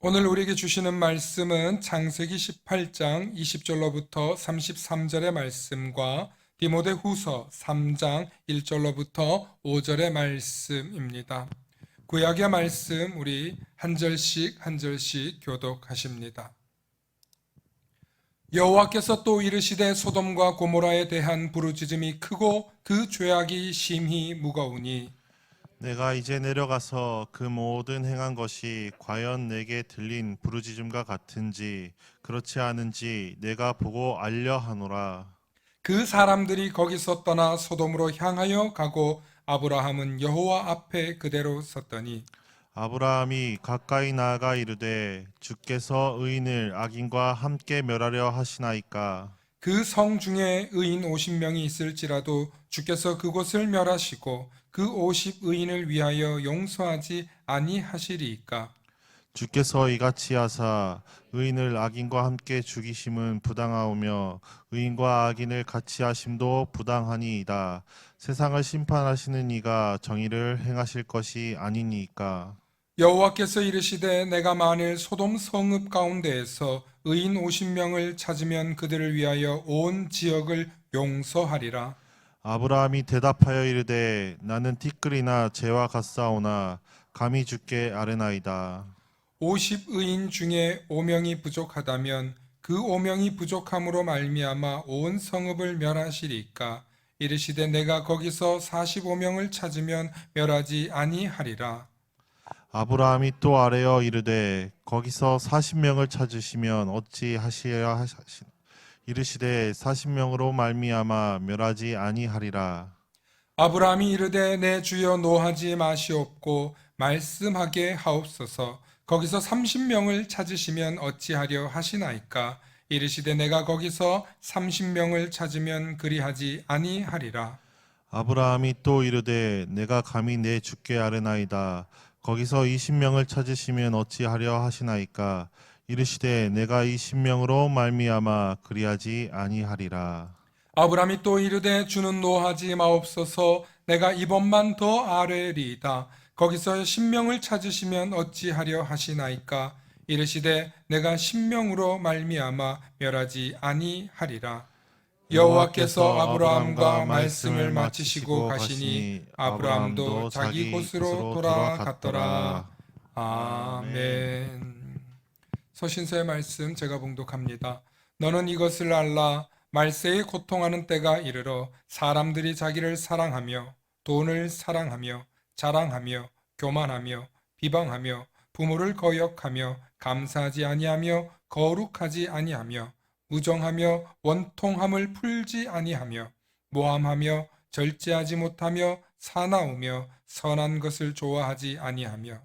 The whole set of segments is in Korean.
오늘 우리에게 주시는 말씀은 창세기 18장 20절로부터 33절의 말씀과 디모데후서 3장 1절로부터 5절의 말씀입니다. 구약의 말씀 우리 한 절씩 한 절씩 교독하십니다. 여호와께서 또 이르시되 소돔과 고모라에 대한 부르짖음이 크고 그 죄악이 심히 무거우니 내가 이제 내려가서 그 모든 행한 것이 과연 내게 들린 부르짖음과 같은지 그렇지 않은지 내가 보고 알려 하노라. 그 사람들이 거기서 떠나 소돔으로 향하여 가고 아브라함은 여호와 앞에 그대로 섰더니 아브라함이 가까이 나아가 이르되 주께서 의인을 악인과 함께 멸하려 하시나이까. 그 성 중에 의인 50명이 있을지라도 주께서 그곳을 멸하시고 그 50 의인을 위하여 용서하지 아니하시리이까. 주께서 이같이 하사 의인을 악인과 함께 죽이심은 부당하오며 의인과 악인을 같이 하심도 부당하니이다. 세상을 심판하시는 이가 정의를 행하실 것이 아니니까. 여호와께서 이르시되 내가 만일 소돔 성읍 가운데에서 의인 50명을 찾으면 그들을 위하여 온 지역을 용서하리라. 아브라함이 대답하여 이르되 나는 티끌이나 재와 같사오나 감히 주께 아뢰나이다. 50 의인 중에 5명이 부족하다면 그 5명이 부족함으로 말미암아 온 성읍을 멸하시리까. 이르시되 내가 거기서 45명을 찾으면 멸하지 아니하리라. 아브라함이 또 아뢰어 이르되 거기서 40명을 찾으시면 어찌 하시려 하시 이르시되 40명으로 말미암아 멸하지 아니하리라. 아브라함이 이르되 내 주여 노하지 마시옵고 말씀하게 하옵소서. 거기서 30명을 찾으시면 어찌하려 하시나이까. 이르시되 내가 거기서 30명을 찾으면 그리하지 아니하리라. 아브라함이 또 이르되 내가 감히 내 주께 아뢰나이다. 거기서 20명을 찾으시면 어찌하려 하시나이까. 이르시되 내가 20명으로 말미암아 그리하지 아니하리라. 아브라함이 또 이르되 주는 노하지 마옵소서. 내가 이번만 더 아뢰리이다. 거기서 10명을 찾으시면 어찌하려 하시나이까. 이르시되 내가 10명으로 말미암아 멸하지 아니하리라. 여호와께서 아브라함과 말씀을 마치시고 가시니 아브라함도 자기 곳으로 돌아갔더라. 아멘. 서신서의 말씀 제가 봉독합니다. 너는 이것을 알라. 말세에 고통하는 때가 이르러 사람들이 자기를 사랑하며 돈을 사랑하며 자랑하며 교만하며 비방하며 부모를 거역하며 감사하지 아니하며 거룩하지 아니하며 무정하며 원통함을 풀지 아니하며 모함하며 절제하지 못하며 사나우며 선한 것을 좋아하지 아니하며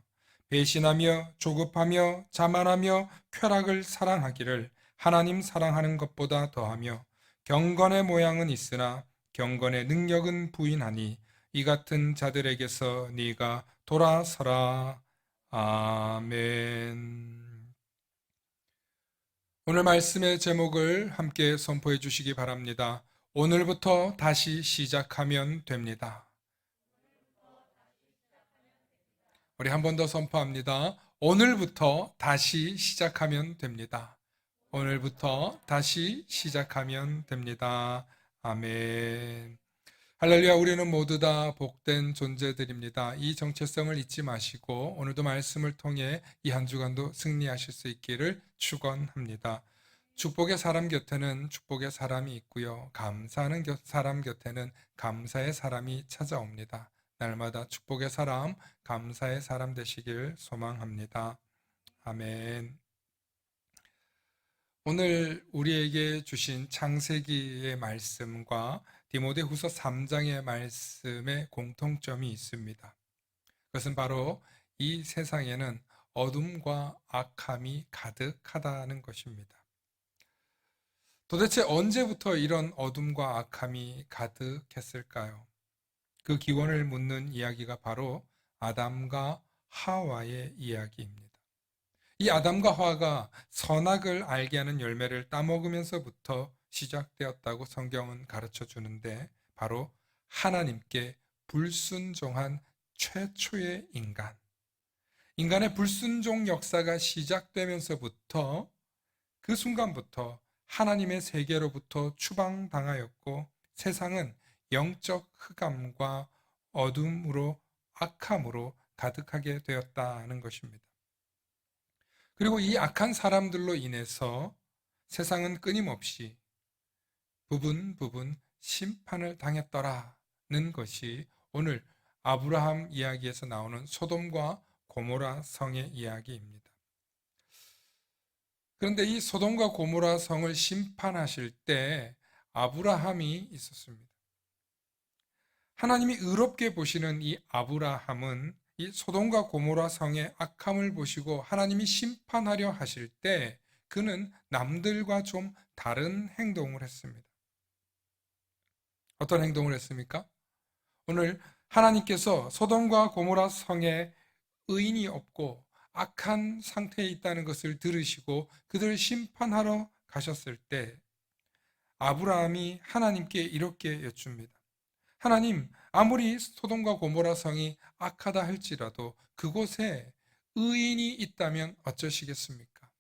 배신하며 조급하며 자만하며 쾌락을 사랑하기를 하나님 사랑하는 것보다 더하며 경건의 모양은 있으나 경건의 능력은 부인하니 이 같은 자들에게서 네가 돌아서라. 아멘. 오늘 말씀의 제목을 함께 선포해 주시기 바랍니다. 오늘부터 다시 시작하면 됩니다. 우리 한 번 더 선포합니다. 오늘부터 다시 시작하면 됩니다. 오늘부터 다시 시작하면 됩니다. 아멘. 할렐루야. 우리는 모두 다 복된 존재들입니다. 이 정체성을 잊지 마시고 오늘도 말씀을 통해 이 한 주간도 승리하실 수 있기를 축원합니다. 축복의 사람 곁에는 축복의 사람이 있고요. 감사하는 사람 곁에는 감사의 사람이 찾아옵니다. 날마다 축복의 사람, 감사의 사람 되시길 소망합니다. 아멘. 오늘 우리에게 주신 창세기의 말씀과 디모데후서 3장의 말씀에 공통점이 있습니다. 그것은 바로 이 세상에는 어둠과 악함이 가득하다는 것입니다. 도대체 언제부터 이런 어둠과 악함이 가득했을까요? 그 기원을 묻는 이야기가 바로 아담과 하와의 이야기입니다. 이 아담과 하와가 선악을 알게 하는 열매를 따먹으면서부터 시작되었다고 성경은 가르쳐 주는데 바로 하나님께 불순종한 최초의 인간. 인간의 불순종 역사가 시작되면서부터 그 순간부터 하나님의 세계로부터 추방당하였고 세상은 영적 흑암과 어둠으로 악함으로 가득하게 되었다는 것입니다. 그리고 이 악한 사람들로 인해서 세상은 끊임없이 부분 심판을 당했더라는 것이 오늘 아브라함 이야기에서 나오는 소돔과 고모라 성의 이야기입니다. 그런데 이 소돔과 고모라 성을 심판하실 때 아브라함이 있었습니다. 하나님이 의롭게 보시는 이 아브라함은 이 소돔과 고모라 성의 악함을 보시고 하나님이 심판하려 하실 때 그는 남들과 좀 다른 행동을 했습니다. 어떤 행동을 했습니까? 오늘 하나님께서 소돔과 고모라 성에 의인이 없고 악한 상태에 있다는 것을 들으시고 그들을 심판하러 가셨을 때 아브라함이 하나님께 이렇게 여쭙니다. 하나님, 아무리 소돔과 고모라 성이 악하다 할지라도 그곳에 의인이 있다면 어쩌시겠습니까?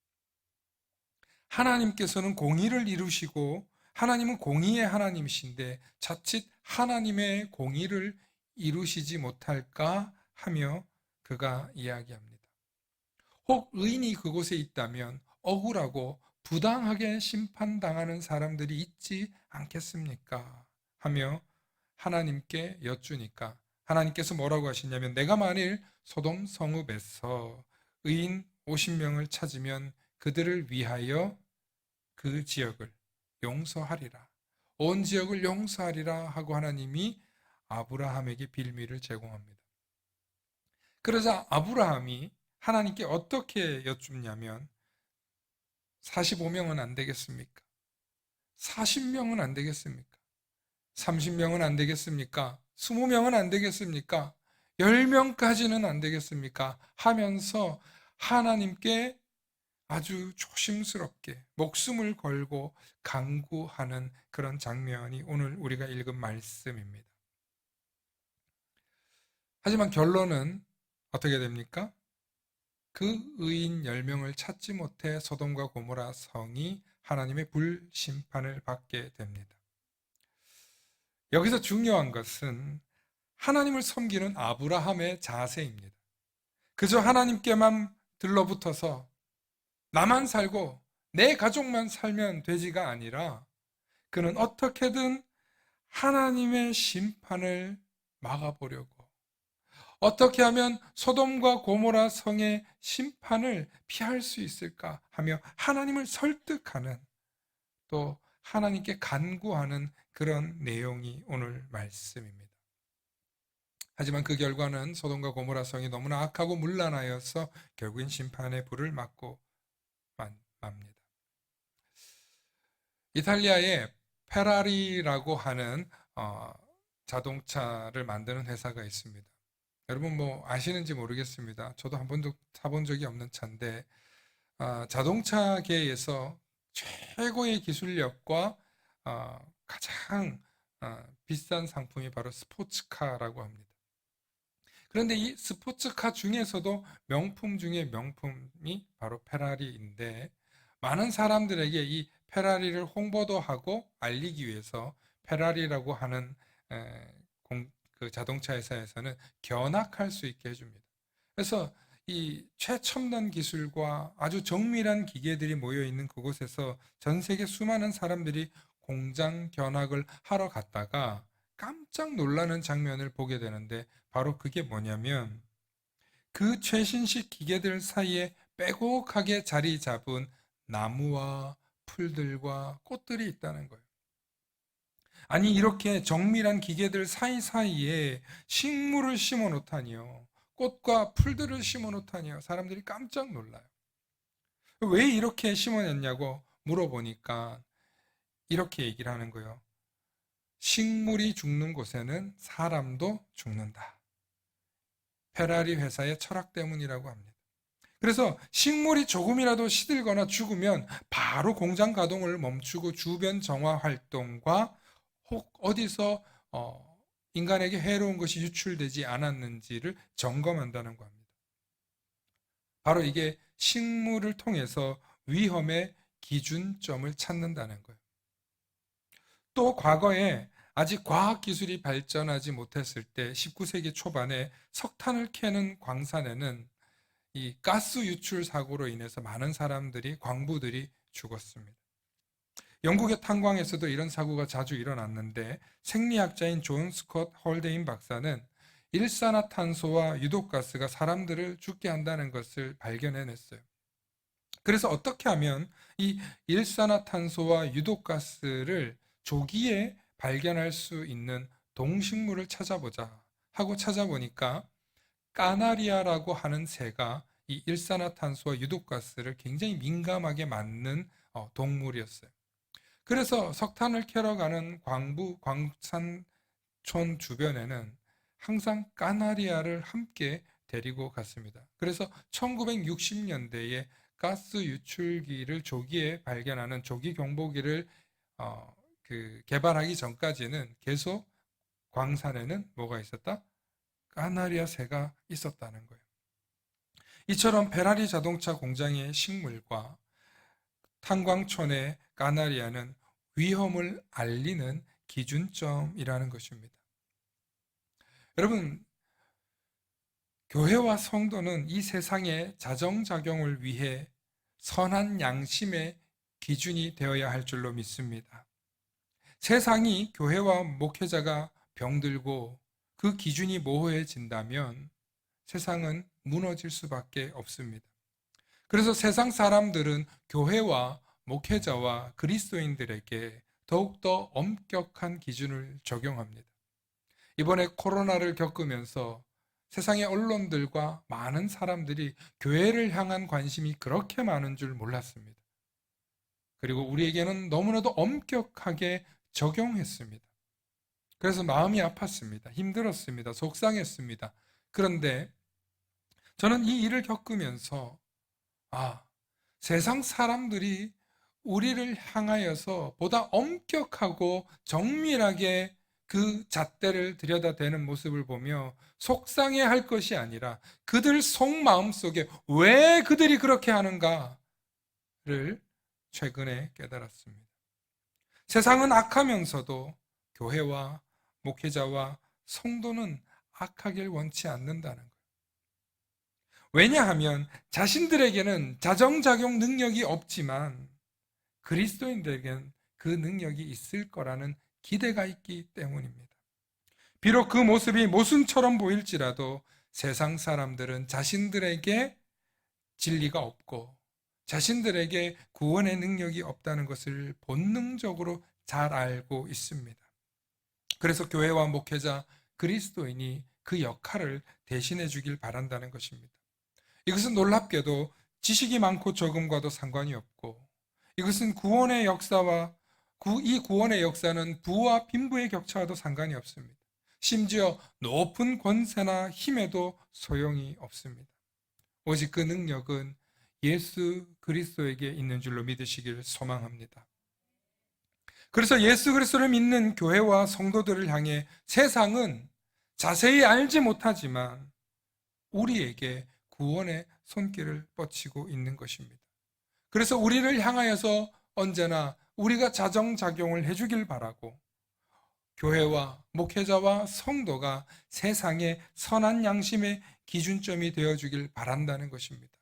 하나님께서는 공의를 이루시고 하나님은 공의의 하나님이신데 자칫 하나님의 공의를 이루시지 못할까 하며 그가 이야기합니다. 혹 의인이 그곳에 있다면 억울하고 부당하게 심판당하는 사람들이 있지 않겠습니까? 하며 하나님께 여쭈니까 하나님께서 뭐라고 하시냐면 내가 만일 소돔 성읍에서 의인 50명을 찾으면 그들을 위하여 그 지역을 용서하리라. 온 지역을 용서하리라 하고 하나님이 아브라함에게 빌미를 제공합니다. 그러자 아브라함이 하나님께 어떻게 여쭙냐면 45명은 안 되겠습니까? 40명은 안 되겠습니까? 30명은 안 되겠습니까? 20명은 안 되겠습니까? 10명까지는 안 되겠습니까? 하면서 하나님께 아주 조심스럽게 목숨을 걸고 간구하는 그런 장면이 오늘 우리가 읽은 말씀입니다. 하지만 결론은 어떻게 됩니까? 그 의인 10명을 찾지 못해 소돔과 고모라 성이 하나님의 불심판을 받게 됩니다. 여기서 중요한 것은 하나님을 섬기는 아브라함의 자세입니다. 그저 하나님께만 들러붙어서 나만 살고 내 가족만 살면 되지가 아니라 그는 어떻게든 하나님의 심판을 막아보려고 어떻게 하면 소돔과 고모라 성의 심판을 피할 수 있을까 하며 하나님을 설득하는 또 하나님께 간구하는 그런 내용이 오늘 말씀입니다. 하지만 그 결과는 소돔과 고모라 성이 너무나 악하고 문란하여서 결국엔 심판의 불을 맞고 맙니다. 이탈리아에 페라리라고 하는 자동차를 만드는 회사가 있습니다. 여러분 뭐 아시는지 모르겠습니다. 저도 한 번도 타본 적이 없는 차인데 자동차계에서 최고의 기술력과 가장 비싼 상품이 바로 스포츠카라고 합니다. 그런데 이 스포츠카 중에서도 명품 중에 명품이 바로 페라리인데 많은 사람들에게 이 페라리를 홍보도 하고 알리기 위해서 페라리라고 하는 그 자동차 회사에서는 견학할 수 있게 해줍니다. 그래서 이 최첨단 기술과 아주 정밀한 기계들이 모여 있는 그곳에서 전 세계 수많은 사람들이 공장 견학을 하러 갔다가 깜짝 놀라는 장면을 보게 되는데 바로 그게 뭐냐면 그 최신식 기계들 사이에 빼곡하게 자리 잡은 나무와 풀들과 꽃들이 있다는 거예요. 아니 이렇게 정밀한 기계들 사이사이에 식물을 심어 놓다니요. 꽃과 풀들을 심어 놓다니요. 사람들이 깜짝 놀라요. 왜 이렇게 심어냈냐고 물어보니까 이렇게 얘기를 하는 거예요. 식물이 죽는 곳에는 사람도 죽는다. 페라리 회사의 철학 때문이라고 합니다. 그래서 식물이 조금이라도 시들거나 죽으면 바로 공장 가동을 멈추고 주변 정화 활동과 혹 어디서 인간에게 해로운 것이 유출되지 않았는지를 점검한다는 겁니다. 바로 이게 식물을 통해서 위험의 기준점을 찾는다는 거예요. 또 과거에 아직 과학기술이 발전하지 못했을 때 19세기 초반에 석탄을 캐는 광산에는 이 가스 유출 사고로 인해서 많은 사람들이, 광부들이 죽었습니다. 영국의 탄광에서도 이런 사고가 자주 일어났는데 생리학자인 존 스콧 홀데인 박사는 일산화탄소와 유독가스가 사람들을 죽게 한다는 것을 발견해냈어요. 그래서 어떻게 하면 이 일산화탄소와 유독가스를 조기에 발견할 수 있는 동식물을 찾아보자 하고 찾아보니까 까나리아라고 하는 새가 이 일산화탄소와 유독가스를 굉장히 민감하게 맞는 동물이었어요. 그래서 석탄을 캐러 가는 광부 광산촌 주변에는 항상 까나리아를 함께 데리고 갔습니다. 그래서 1960년대에 가스 유출기를 조기에 발견하는 조기 경보기를 개발하기 전까지는 계속 광산에는 뭐가 있었다? 까나리아 새가 있었다는 거예요. 이처럼 페라리 자동차 공장의 식물과 탄광촌의 까나리아는 위험을 알리는 기준점이라는 것입니다. 여러분, 교회와 성도는 이 세상의 자정작용을 위해 선한 양심의 기준이 되어야 할 줄로 믿습니다. 세상이 교회와 목회자가 병들고 그 기준이 모호해진다면 세상은 무너질 수밖에 없습니다. 그래서 세상 사람들은 교회와 목회자와 그리스도인들에게 더욱더 엄격한 기준을 적용합니다. 이번에 코로나를 겪으면서 세상의 언론들과 많은 사람들이 교회를 향한 관심이 그렇게 많은 줄 몰랐습니다. 그리고 우리에게는 너무나도 엄격하게 적용했습니다. 그래서 마음이 아팠습니다. 힘들었습니다. 속상했습니다. 그런데 저는 이 일을 겪으면서 세상 사람들이 우리를 향하여서 보다 엄격하고 정밀하게 그 잣대를 들여다대는 모습을 보며 속상해 할 것이 아니라 그들 속마음 속에 왜 그들이 그렇게 하는가를 최근에 깨달았습니다. 세상은 악하면서도 교회와 목회자와 성도는 악하길 원치 않는다는 거예요. 왜냐하면 자신들에게는 자정작용 능력이 없지만 그리스도인들에게는 그 능력이 있을 거라는 기대가 있기 때문입니다. 비록 그 모습이 모순처럼 보일지라도 세상 사람들은 자신들에게 진리가 없고 자신들에게 구원의 능력이 없다는 것을 본능적으로 잘 알고 있습니다. 그래서 교회와 목회자, 그리스도인이 그 역할을 대신해 주길 바란다는 것입니다. 이것은 놀랍게도 지식이 많고 적음과도 상관이 없고 이것은 구원의 역사와 이 구원의 역사는 부와 빈부의 격차와도 상관이 없습니다. 심지어 높은 권세나 힘에도 소용이 없습니다. 오직 그 능력은 예수 그리스도에게 있는 줄로 믿으시길 소망합니다. 그래서 예수 그리스도를 믿는 교회와 성도들을 향해 세상은 자세히 알지 못하지만 우리에게 구원의 손길을 뻗치고 있는 것입니다. 그래서 우리를 향하여서 언제나 우리가 자정작용을 해주길 바라고 교회와 목회자와 성도가 세상의 선한 양심의 기준점이 되어주길 바란다는 것입니다.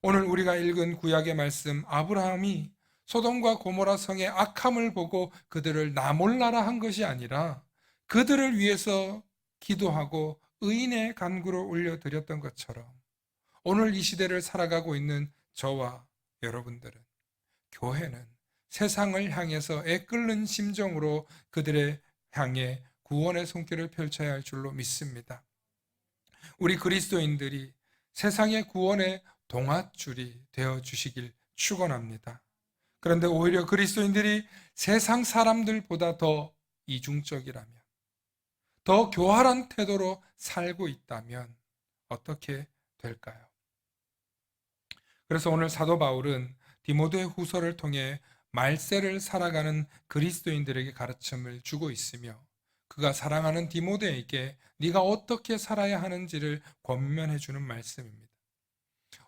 오늘 우리가 읽은 구약의 말씀, 아브라함이 소돔과 고모라 성의 악함을 보고 그들을 나 몰라라 한 것이 아니라 그들을 위해서 기도하고 의인의 간구로 올려드렸던 것처럼 오늘 이 시대를 살아가고 있는 저와 여러분들은, 교회는 세상을 향해서 애끓는 심정으로 그들의 향해 구원의 손길을 펼쳐야 할 줄로 믿습니다. 우리 그리스도인들이 세상의 구원의 동아줄이 되어 주시길 축원합니다. 그런데 오히려 그리스도인들이 세상 사람들보다 더 이중적이라면, 더 교활한 태도로 살고 있다면 어떻게 될까요? 그래서 오늘 사도 바울은 디모데 후서를 통해 말세를 살아가는 그리스도인들에게 가르침을 주고 있으며 그가 사랑하는 디모데에게 네가 어떻게 살아야 하는지를 권면해 주는 말씀입니다.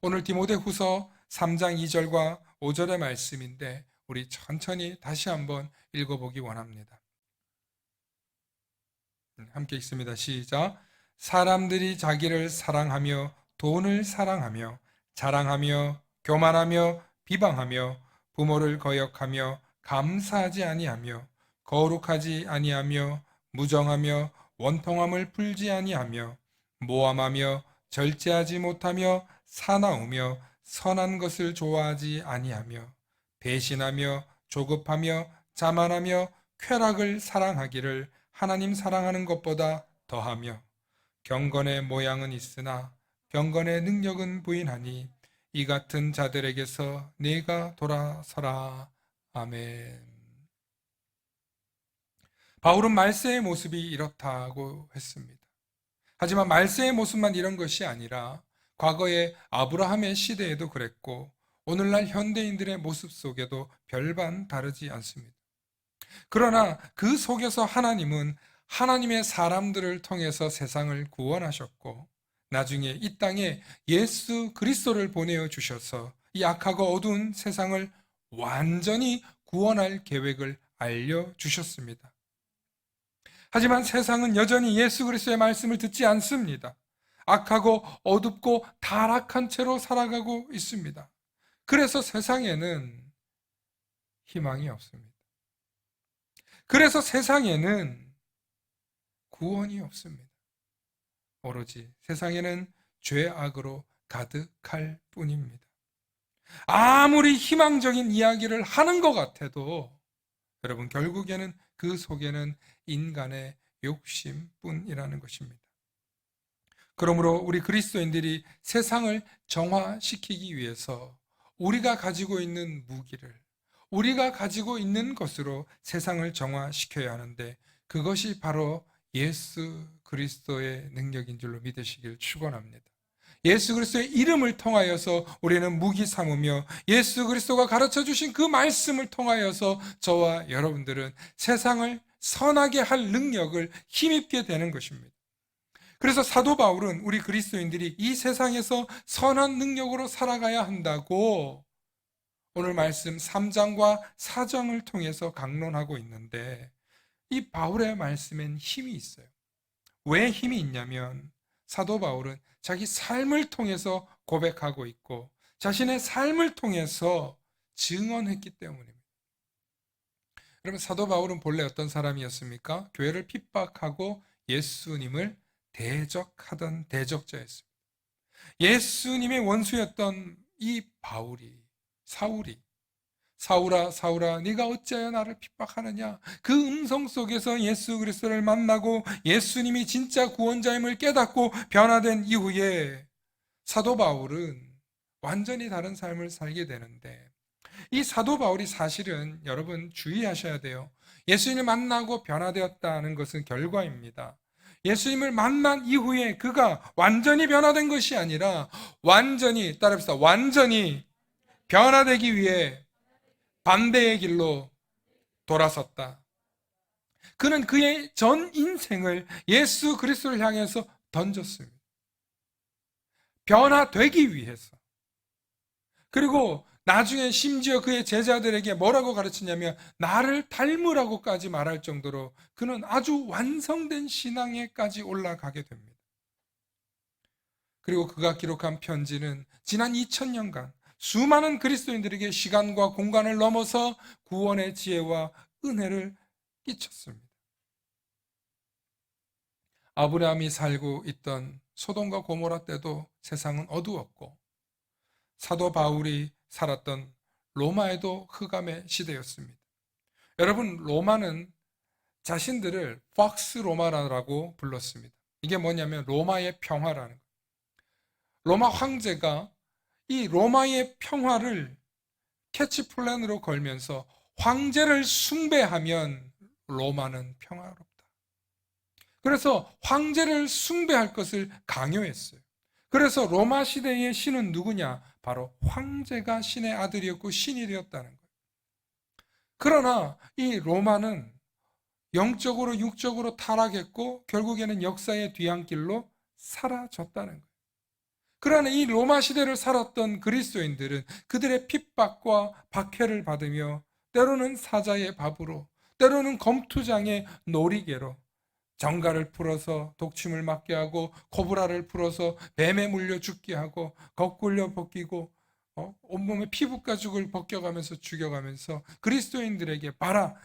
오늘 디모데후서 3장 2절과 5절의 말씀인데 우리 천천히 다시 한번 읽어보기 원합니다. 함께 읽습니다. 시작. 사람들이 자기를 사랑하며 돈을 사랑하며 자랑하며 교만하며 비방하며 부모를 거역하며 감사하지 아니하며 거룩하지 아니하며 무정하며 원통함을 풀지 아니하며 모함하며 절제하지 못하며 사나우며 선한 것을 좋아하지 아니하며 배신하며 조급하며 자만하며 쾌락을 사랑하기를 하나님 사랑하는 것보다 더하며 경건의 모양은 있으나 경건의 능력은 부인하니 이 같은 자들에게서 네가 돌아서라. 아멘. 바울은 말세의 모습이 이렇다고 했습니다. 하지만 말세의 모습만 이런 것이 아니라 과거의 아브라함의 시대에도 그랬고 오늘날 현대인들의 모습 속에도 별반 다르지 않습니다. 그러나 그 속에서 하나님은 하나님의 사람들을 통해서 세상을 구원하셨고 나중에 이 땅에 예수 그리스도를 보내어 주셔서 이 악하고 어두운 세상을 완전히 구원할 계획을 알려주셨습니다. 하지만 세상은 여전히 예수 그리스도의 말씀을 듣지 않습니다. 악하고 어둡고 타락한 채로 살아가고 있습니다. 그래서 세상에는 희망이 없습니다. 그래서 세상에는 구원이 없습니다. 오로지 세상에는 죄악으로 가득할 뿐입니다. 아무리 희망적인 이야기를 하는 것 같아도 여러분 결국에는 그 속에는 인간의 욕심뿐이라는 것입니다. 그러므로 우리 그리스도인들이 세상을 정화시키기 위해서 우리가 가지고 있는 무기를 우리가 가지고 있는 것으로 세상을 정화시켜야 하는데 그것이 바로 예수 그리스도의 능력인 줄로 믿으시길 축원합니다. 예수 그리스도의 이름을 통하여서 우리는 무기 삼으며 예수 그리스도가 가르쳐 주신 그 말씀을 통하여서 저와 여러분들은 세상을 선하게 할 능력을 힘입게 되는 것입니다. 그래서 사도 바울은 우리 그리스도인들이 이 세상에서 선한 능력으로 살아가야 한다고 오늘 말씀 3장과 4장을 통해서 강론하고 있는데 이 바울의 말씀엔 힘이 있어요. 왜 힘이 있냐면 사도 바울은 자기 삶을 통해서 고백하고 있고 자신의 삶을 통해서 증언했기 때문입니다. 여러분 사도 바울은 본래 어떤 사람이었습니까? 교회를 핍박하고 예수님을 대적하던 대적자였습니다. 예수님의 원수였던 이 사울이 사울아 사울아 네가 어찌하여 나를 핍박하느냐 그 음성 속에서 예수 그리스도를 만나고 예수님이 진짜 구원자임을 깨닫고 변화된 이후에 사도 바울은 완전히 다른 삶을 살게 되는데 이 사도 바울이 사실은 여러분 주의하셔야 돼요. 예수님을 만나고 변화되었다는 것은 결과입니다. 예수님을 만난 이후에 그가 완전히 변화된 것이 아니라 완전히 따라합시다. 완전히 변화되기 위해 반대의 길로 돌아섰다. 그는 그의 전 인생을 예수 그리스도를 향해서 던졌습니다. 변화되기 위해서. 그리고 나중에 심지어 그의 제자들에게 뭐라고 가르치냐면 나를 닮으라고까지 말할 정도로 그는 아주 완성된 신앙에까지 올라가게 됩니다. 그리고 그가 기록한 편지는 지난 2000년간 수많은 그리스도인들에게 시간과 공간을 넘어서 구원의 지혜와 은혜를 끼쳤습니다. 아브라함이 살고 있던 소돔과 고모라 때도 세상은 어두웠고 사도 바울이 살았던 로마에도 흑암의 시대였습니다. 여러분 로마는 자신들을 팍스 로마라고 불렀습니다. 이게 뭐냐면 로마의 평화라는 거예요. 로마 황제가 이 로마의 평화를 캐치플랜으로 걸면서 황제를 숭배하면 로마는 평화롭다. 그래서 황제를 숭배할 것을 강요했어요. 그래서 로마 시대의 신은 누구냐? 바로 황제가 신의 아들이었고 신이 되었다는 거예요. 그러나 이 로마는 영적으로 육적으로 타락했고 결국에는 역사의 뒤안길로 사라졌다는 거예요. 그러나 이 로마 시대를 살았던 그리스도인들은 그들의 핍박과 박해를 받으며 때로는 사자의 밥으로, 때로는 검투장의 놀이개로 정갈을 풀어서 독침을 맞게 하고 코브라를 풀어서 뱀에 물려 죽게 하고 거꾸려 벗기고 온몸에 피부 가죽을 벗겨가면서 죽여가면서 그리스도인들에게 봐라,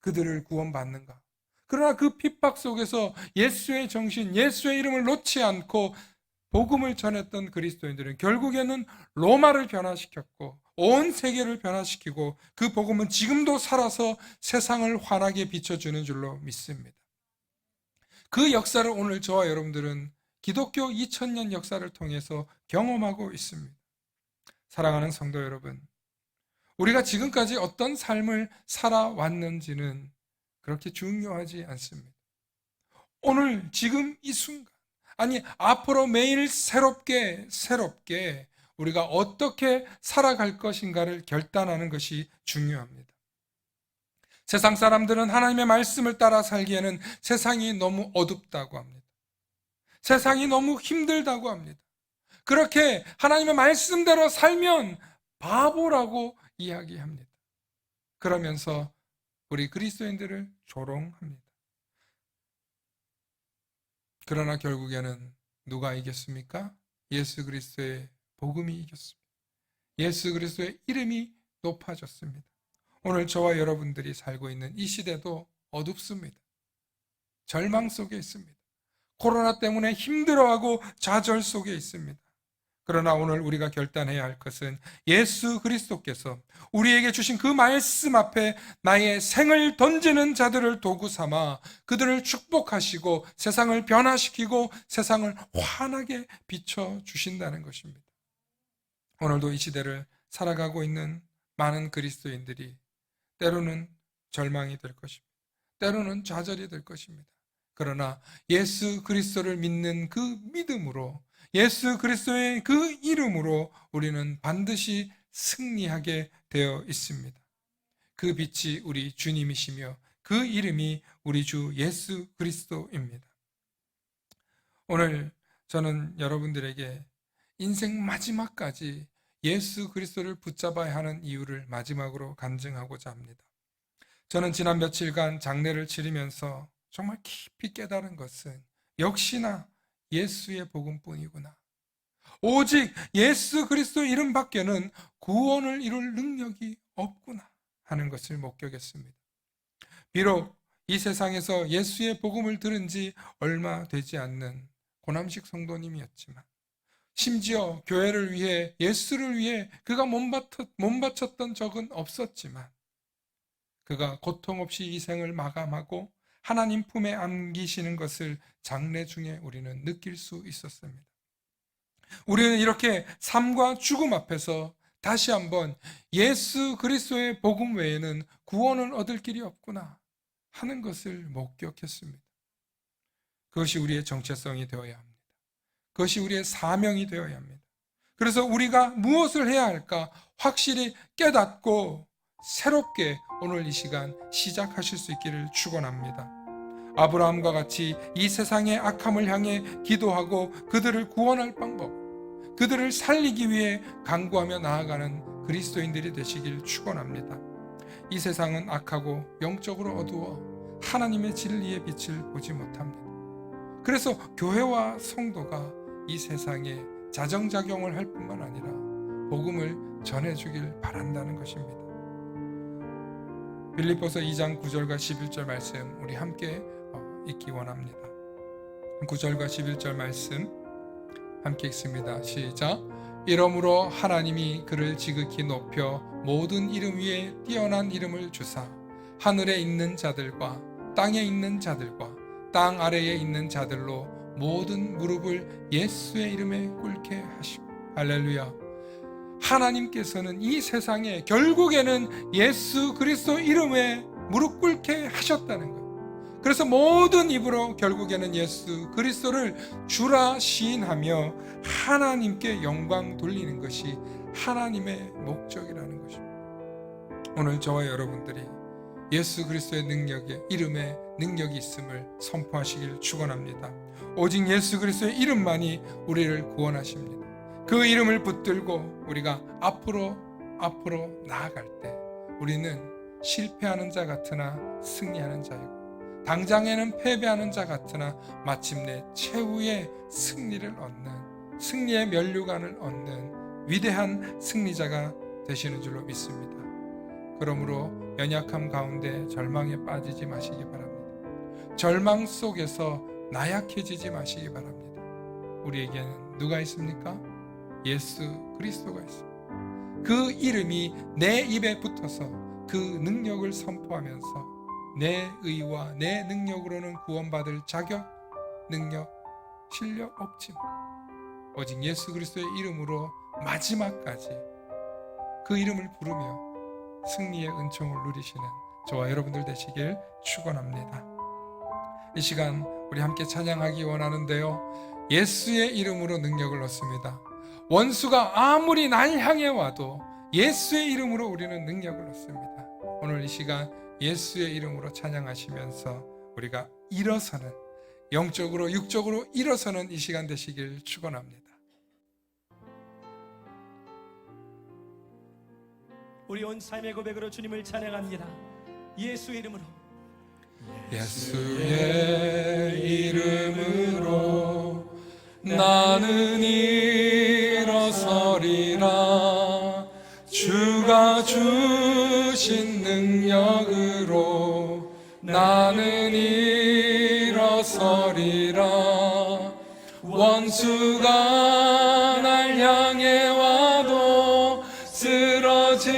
그들을 구원받는가. 그러나 그 핍박 속에서 예수의 정신, 예수의 이름을 놓지 않고 복음을 전했던 그리스도인들은 결국에는 로마를 변화시켰고 온 세계를 변화시키고 그 복음은 지금도 살아서 세상을 환하게 비춰주는 줄로 믿습니다. 그 역사를 오늘 저와 여러분들은 기독교 2000년 역사를 통해서 경험하고 있습니다. 사랑하는 성도 여러분, 우리가 지금까지 어떤 삶을 살아왔는지는 그렇게 중요하지 않습니다. 오늘 지금 이 순간, 아니 앞으로 매일 새롭게 우리가 어떻게 살아갈 것인가를 결단하는 것이 중요합니다. 세상 사람들은 하나님의 말씀을 따라 살기에는 세상이 너무 어둡다고 합니다. 세상이 너무 힘들다고 합니다. 그렇게 하나님의 말씀대로 살면 바보라고 이야기합니다. 그러면서 우리 그리스도인들을 조롱합니다. 그러나 결국에는 누가 이겼습니까? 예수 그리스도의 복음이 이겼습니다. 예수 그리스도의 이름이 높아졌습니다. 오늘 저와 여러분들이 살고 있는 이 시대도 어둡습니다. 절망 속에 있습니다. 코로나 때문에 힘들어하고 좌절 속에 있습니다. 그러나 오늘 우리가 결단해야 할 것은 예수 그리스도께서 우리에게 주신 그 말씀 앞에 나의 생을 던지는 자들을 도구 삼아 그들을 축복하시고 세상을 변화시키고 세상을 환하게 비춰주신다는 것입니다. 오늘도 이 시대를 살아가고 있는 많은 그리스도인들이 때로는 절망이 될 것입니다. 때로는 좌절이 될 것입니다. 그러나 예수 그리스도를 믿는 그 믿음으로, 예수 그리스도의 그 이름으로 우리는 반드시 승리하게 되어 있습니다. 그 빛이 우리 주님이시며 그 이름이 우리 주 예수 그리스도입니다. 오늘 저는 여러분들에게 인생 마지막까지 예수 그리스도를 붙잡아야 하는 이유를 마지막으로 간증하고자 합니다. 저는 지난 며칠간 장례를 치르면서 정말 깊이 깨달은 것은 역시나 예수의 복음뿐이구나. 오직 예수 그리스도 이름 밖에는 구원을 이룰 능력이 없구나 하는 것을 목격했습니다. 비록 이 세상에서 예수의 복음을 들은 지 얼마 되지 않는 고남식 성도님이었지만, 심지어 교회를 위해, 예수를 위해 그가 몸바쳤던 적은 없었지만, 그가 고통 없이 이 생을 마감하고 하나님 품에 안기시는 것을 장례 중에 우리는 느낄 수 있었습니다. 우리는 이렇게 삶과 죽음 앞에서 다시 한번 예수 그리스도의 복음 외에는 구원을 얻을 길이 없구나 하는 것을 목격했습니다. 그것이 우리의 정체성이 되어야 합니다. 그것이 우리의 사명이 되어야 합니다. 그래서 우리가 무엇을 해야 할까 확실히 깨닫고 새롭게 오늘 이 시간 시작하실 수 있기를 축원합니다. 아브라함과 같이 이 세상의 악함을 향해 기도하고 그들을 구원할 방법, 그들을 살리기 위해 간구하며 나아가는 그리스도인들이 되시길 축원합니다. 이 세상은 악하고 영적으로 어두워 하나님의 진리의 빛을 보지 못합니다. 그래서 교회와 성도가 이 세상에 자정작용을 할 뿐만 아니라 복음을 전해주길 바란다는 것입니다. 빌립보서 2장 9절과 11절 말씀 우리 함께 읽기 원합니다. 9절과 11절 말씀 함께 읽습니다. 시작. 이러므로 하나님이 그를 지극히 높여 모든 이름 위에 뛰어난 이름을 주사 하늘에 있는 자들과 땅에 있는 자들과 땅 아래에 있는 자들로 모든 무릎을 예수의 이름에 꿇게 하시고. 할렐루야. 하나님께서는 이 세상에 결국에는 예수 그리스도 이름에 무릎 꿇게 하셨다는 것. 그래서 모든 입으로 결국에는 예수 그리스도를 주라 시인하며 하나님께 영광 돌리는 것이 하나님의 목적이라는 것입니다. 오늘 저와 여러분들이 예수 그리스도의 능력에, 이름에 능력이 있음을 선포하시길 축원합니다. 오직 예수 그리스도의 이름만이 우리를 구원하십니다. 그 이름을 붙들고 우리가 앞으로 나아갈 때 우리는 실패하는 자 같으나 승리하는 자이고, 당장에는 패배하는 자 같으나 마침내 최후의 승리를 얻는, 승리의 면류관을 얻는 위대한 승리자가 되시는 줄로 믿습니다. 그러므로 연약함 가운데 절망에 빠지지 마시기 바랍니다. 절망 속에서 나약해지지 마시기 바랍니다. 우리에게는 누가 있습니까? 예수 그리스도가 있습니다. 그 이름이 내 입에 붙어서 그 능력을 선포하면서 내 의와 내 능력으로는 구원받을 자격, 능력, 실력 없지만 오직 예수 그리스도의 이름으로 마지막까지 그 이름을 부르며 승리의 은총을 누리시는 저와 여러분들 되시길 축원합니다. 이 시간 우리 함께 찬양하기 원하는데요, 예수의 이름으로 능력을 얻습니다. 원수가 아무리 날 향해 와도 예수의 이름으로 우리는 능력을 얻습니다. 오늘 이 시간 예수의 이름으로 찬양하시면서 우리가 일어서는, 영적으로 육적으로 일어서는 이 시간 되시길 축원합니다. 우리 온 삶의 고백으로 주님을 찬양합니다. 예수의 이름으로, 예수의 이름으로 나는 일어서리라. 주가 주신 능력으로 나는 일어서리라. 원수가 날 향해 와도 쓰러지지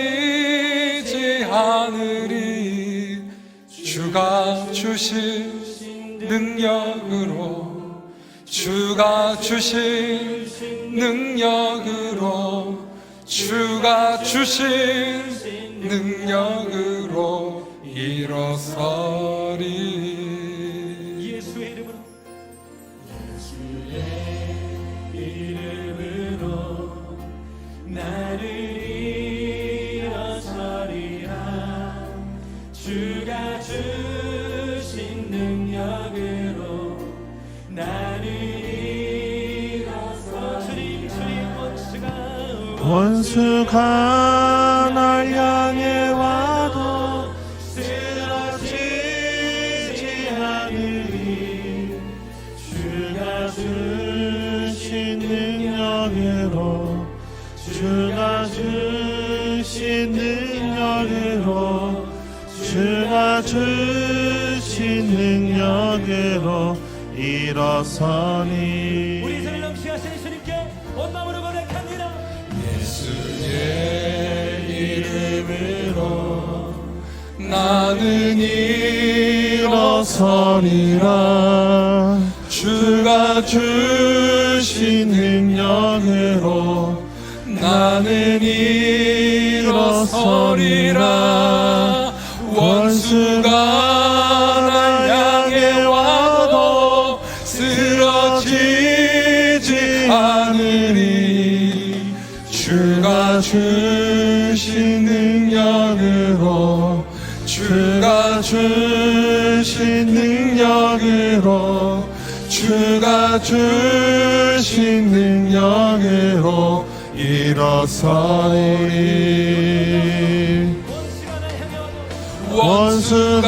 않으리. 주가 주신 능력으로, 주가 주신 능력으로, 주가 주신 능력으로 일어서리. 예수의 이름으로, 예수의 이름으로 나를 일어서리라. 주가 주신 능력으로 나를 일어서. 주님 원수가 날 향해 와도 쓰러지지 않으리. 주가 주신 능력으로, 주가 주신 능력으로, 주가 주신 능력으로 일어서니. 우리 손을 넘치하신 주님께 온 마음으로 고백합니다. 예수의 이름으로 나는 일어서리라. 주가 주신 능력으로 나는 일어서리라. 원수가 날 향해 와도 쓰러지지 않으리. 주가 주신 능력으로, 주가 주신 능력으로, 주가 주신 능력으로 일어서리. 원수가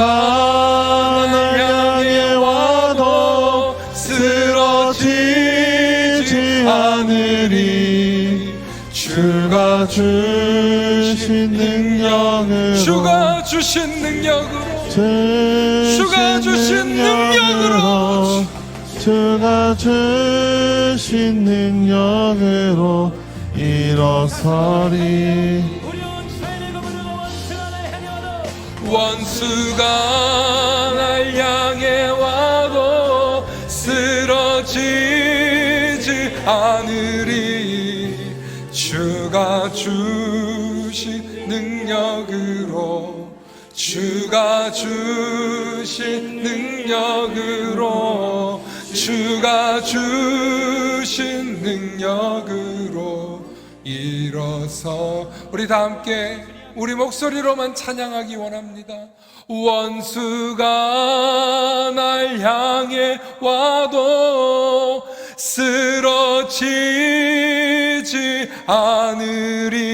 날 향해 와도 쓰러지지 않으리. 주가 주신 능력으로, 주가 주신 능력으로, 주가 주신 능력으로, 주가 주신 능력으로 일어서리. 원수가 날 향해 와도 쓰러지지 않으리. 주가 주신 능력으로, 주가 주신 능력으로, 주가 주신 능력으로 일어서. 우리 다 함께 우리 목소리로만 찬양하기 원합니다. 원수가 날 향해 와도 쓰러지지 않으리.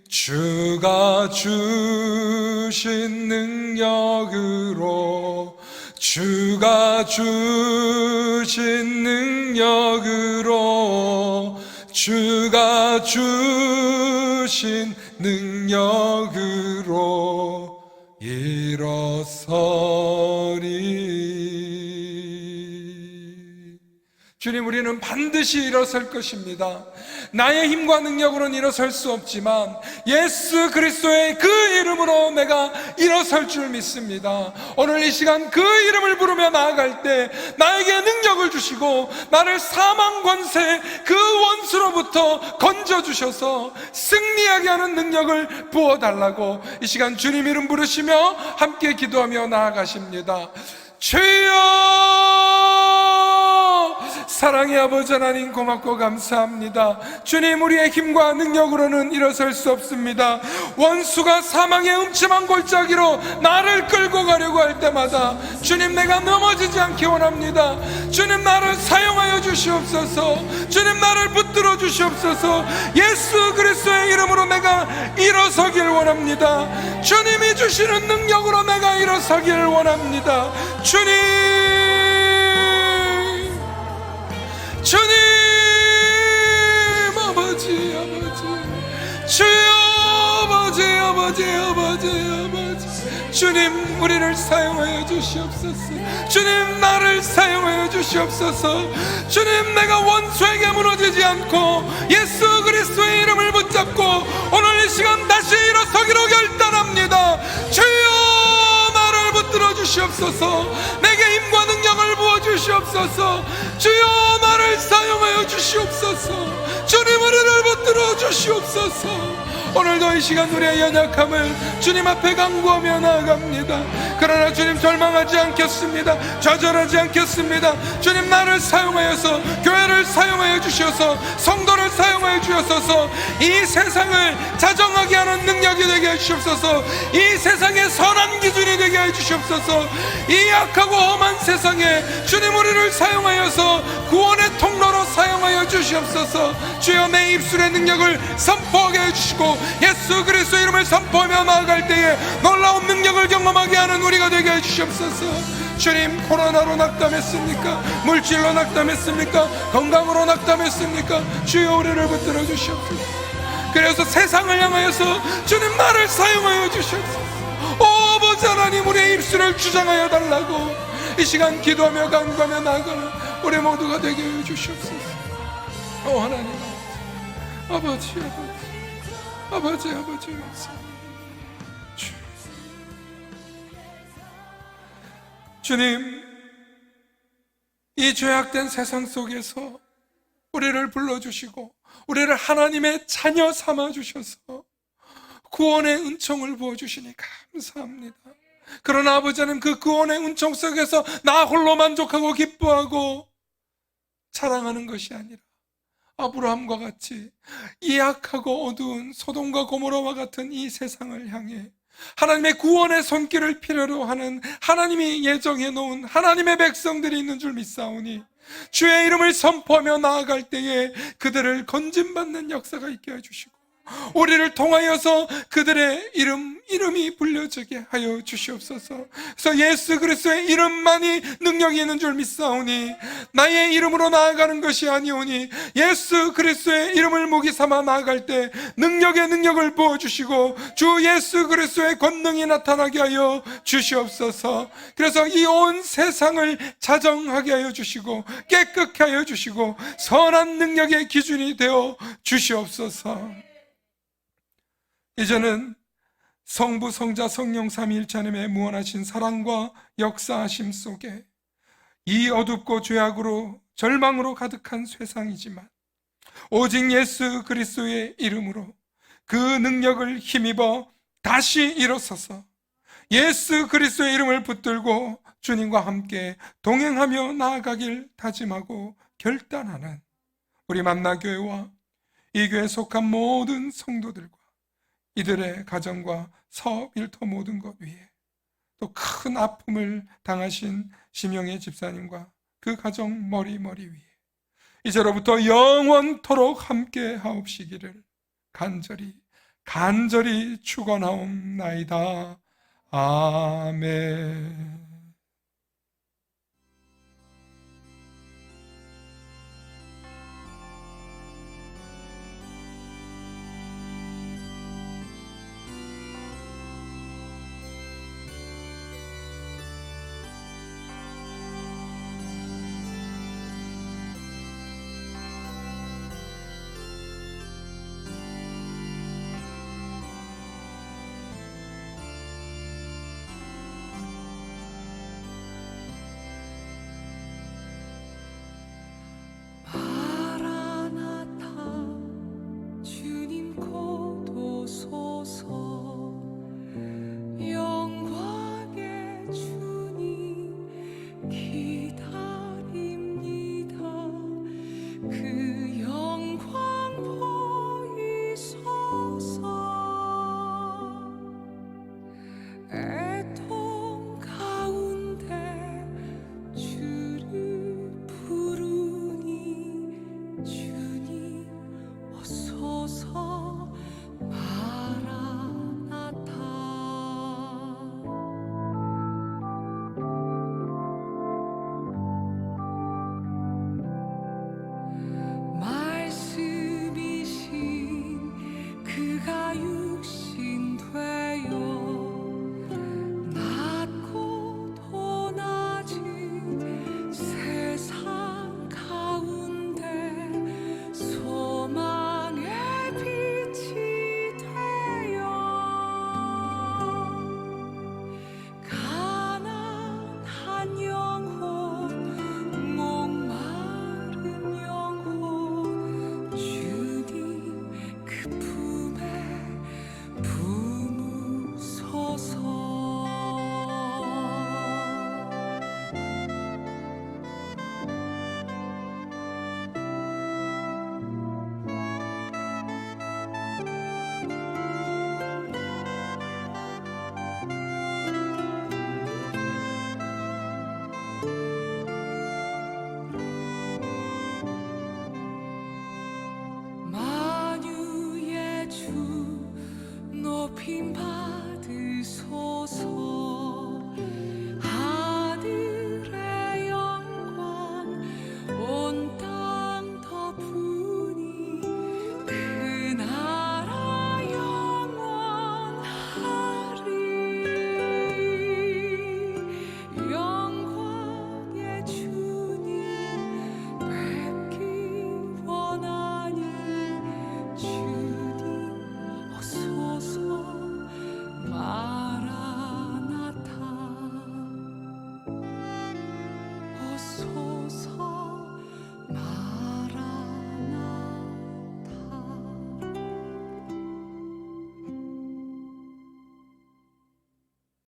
주가 주신 능력으로, 주가 주신 능력으로, 주가 주신 능력으로 일어서리. 주님, 우리는 반드시 일어설 것입니다. 나의 힘과 능력으로는 일어설 수 없지만 예수 그리스도의 그 이름으로 내가 일어설 줄 믿습니다. 오늘 이 시간 그 이름을 부르며 나아갈 때 나에게 능력을 주시고 나를 사망 권세 그 원수로부터 건져주셔서 승리하게 하는 능력을 부어달라고 이 시간 주님 이름 부르시며 함께 기도하며 나아가십니다. 주여, 사랑의 아버지 하나님, 고맙고 감사합니다. 주님, 우리의 힘과 능력으로는 일어설 수 없습니다. 원수가 사망의 음침한 골짜기로 나를 끌고 가려고 할 때마다 주님, 내가 넘어지지 않기 원합니다. 주님, 나를 사용하여 주시옵소서. 주님, 나를 붙들어 주시옵소서. 예수 그리스도의 이름으로 내가 일어서길 원합니다. 주님이 주시는 능력으로 내가 일어서길 원합니다. 주님, 주님, 아버지, 아버지, 주여, 아버지, 아버지, 아버지, 아버지, 주님, 우리를 사용하여 주시옵소서. 주님, 나를 사용하여 주시옵소서. 주님, 내가 원수에게 무너지지 않고 예수 그리스도의 이름을 붙잡고 오늘 이 시간 다시 일어서기로 결단합니다. 주여, 나를 붙들어 주시옵소서. 내게 힘과 능력을 부어 주시옵소서. 주여, 나를 사용하여 주시옵소서. 주님, 우리를 붙들어 주시옵소서. 오늘도 이 시간 우리의 연약함을 주님 앞에 간구하며 나아갑니다. 그러나 주님, 절망하지 않겠습니다. 좌절하지 않겠습니다. 주님, 나를 사용하여서 교회를 사용하여 주셔서 성도를 사용하여 주셔서 이 세상을 자정하게 하는 능력이 되게 해주시옵소서. 이 세상의 선한 기준이 되게 해주시옵소서. 이 악하고 험한 세상에 주님, 우리를 사용하여서 구원의 통로로 사용하여 주시옵소서. 주여, 내 입술의 능력을 선포하게 해주시고 예수 그리스도 이름을 선포하며 나아갈 때에 놀라운 능력을 경험하게 하는 우리가 되게 해주시옵소서. 주님, 코로나로 낙담했습니까? 물질로 낙담했습니까? 건강으로 낙담했습니까? 주여, 우리를 붙들어 주시옵소서. 그래서 세상을 향하여서 주님, 나를 사용하여 주시옵소서. 오 아버지 하나님, 우리의 입술을 주장하여 달라고 이 시간 기도하며 간구하며 나아가는 우리 모두가 되게 해 주시옵소서. 오 하나님, 아버지, 아버지, 아버지, 아버지, 주님, 이 죄악된 세상 속에서 우리를 불러주시고 우리를 하나님의 자녀 삼아주셔서 구원의 은총을 부어주시니 감사합니다. 그러나 아버지 하나님, 그 구원의 은총 속에서 나 홀로 만족하고 기뻐하고 자랑하는 것이 아니라 아브라함과 같이 이 악하고 어두운 소돔과 고모라와 같은 이 세상을 향해 하나님의 구원의 손길을 필요로 하는 하나님이 예정해 놓은 하나님의 백성들이 있는 줄 믿사오니 주의 이름을 선포하며 나아갈 때에 그들을 건짐받는 역사가 있게 해주시고 우리를 통하여서 그들의 이름이 불려지게 하여 주시옵소서. 그래서 예수 그리스도의 이름만이 능력이 있는 줄 믿사오니 나의 이름으로 나아가는 것이 아니오니 예수 그리스도의 이름을 무기 삼아 나아갈 때 능력의 능력을 부어주시고 주 예수 그리스도의 권능이 나타나게 하여 주시옵소서. 그래서 이 온 세상을 자정하게 하여 주시고 깨끗하게 하여 주시고 선한 능력의 기준이 되어 주시옵소서. 이제는 성부, 성자, 성령 삼위일체 하나님의 무한하신 사랑과 역사하심 속에 이 어둡고 죄악으로 절망으로 가득한 세상이지만 오직 예수 그리스도의 이름으로 그 능력을 힘입어 다시 일어서서 예수 그리스도의 이름을 붙들고 주님과 함께 동행하며 나아가길 다짐하고 결단하는 우리 만나교회와 이 교회에 속한 모든 성도들과 이들의 가정과 사업, 일터 모든 것 위에 또 큰 아픔을 당하신 심영애 집사님과 그 가정 머리 위에 이제로부터 영원토록 함께 하옵시기를 간절히 축원하옵나이다. 아멘. 마라나타 주님 곧 오소서 영광의 주님 기다립니다. 그 영광 보이소서. 애통 가운데 주를 부르니 주님 오소서. 마라나타. 말씀이신 그가 육신 되어 낮고 더 낮은 세상 가운데 소망의 빛이 되어 가난한 영혼 목마른 영혼 주님 그 품에 품으소서. 만유의 주